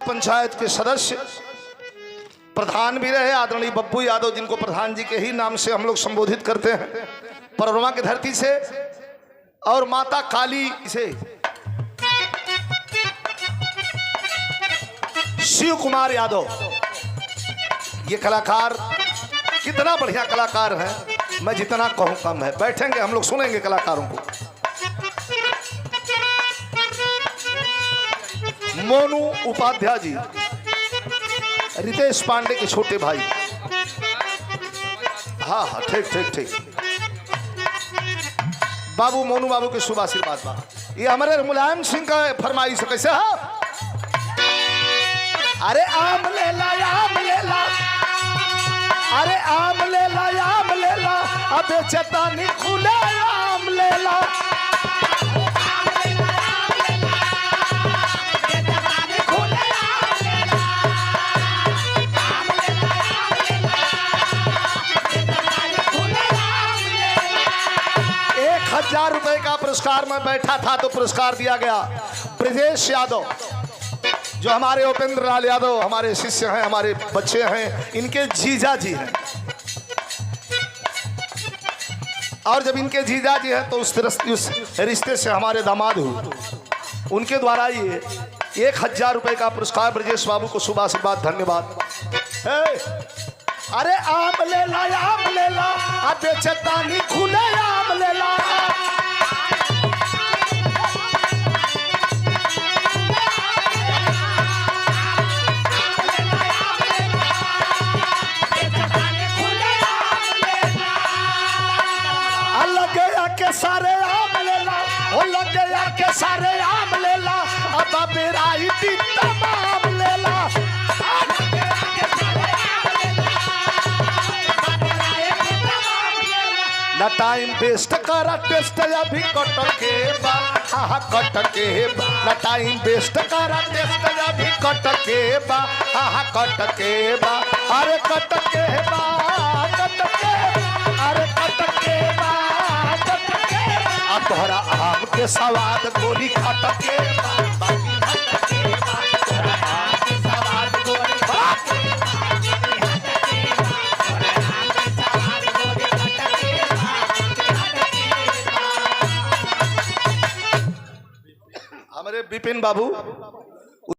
पंचायत के सदस्य प्रधान भी रहे आदरणीय बब्बू यादव, जिनको प्रधान जी के ही नाम से हम लोग संबोधित करते हैं, परवरमा की धरती से, और माता काली से शिव कुमार यादव। ये कलाकार कितना बढ़िया कलाकार है, मैं जितना कहूं कम है। बैठेंगे हम लोग, सुनेंगे कलाकारों को। मोनू उपाध्याय जी, रितेश पांडे के छोटे भाई। हाँ हाँ, ठीक ठीक ठीक। बाबू मोनू बाबू के शुभ आशीर्वाद बा। ये हमारे मुलायम सिंह का फरमाइश है। कैसे? हाँ, अरे आम ले ला, आम ले ला, अरे आम ले ला, आम ले ला, अबे चेतानी खुले आम ले ला। ₹1000 का पुरस्कार में बैठा था तो पुरस्कार दिया गया ब्रजेश यादव, जो हमारे उपेंद्र लाल यादव हमारे शिष्य हैं, हमारे बच्चे हैं, इनके जीजा जी हैं। और जब इनके जीजा जी हैं तो उस रिश्ते से हमारे दामाद हुए, उनके द्वारा ये ₹1000 का पुरस्कार ब्रजेश बाबू को शुभ आशीर्वाद, धन्यवाद। अरे आम ले ला, आम ले ला, अबे चेतानी खुले आम ले ला। सारे आम ले ला, ओ लगे के सारे आम ले ला, अब मेरा ही तमाम ले ला। ना टाइम वेस्ट करा, टेस्ट अभी कट के बा, हाँ कट के बा। ना टाइम वेस्ट करा, टेस्ट अभी कट के बा, हाँ कट के बा। अरे कट के बा, कट के, अरे कट के बा, तोहरा आम के सवाद गोली खटके हमारे विपिन बाबू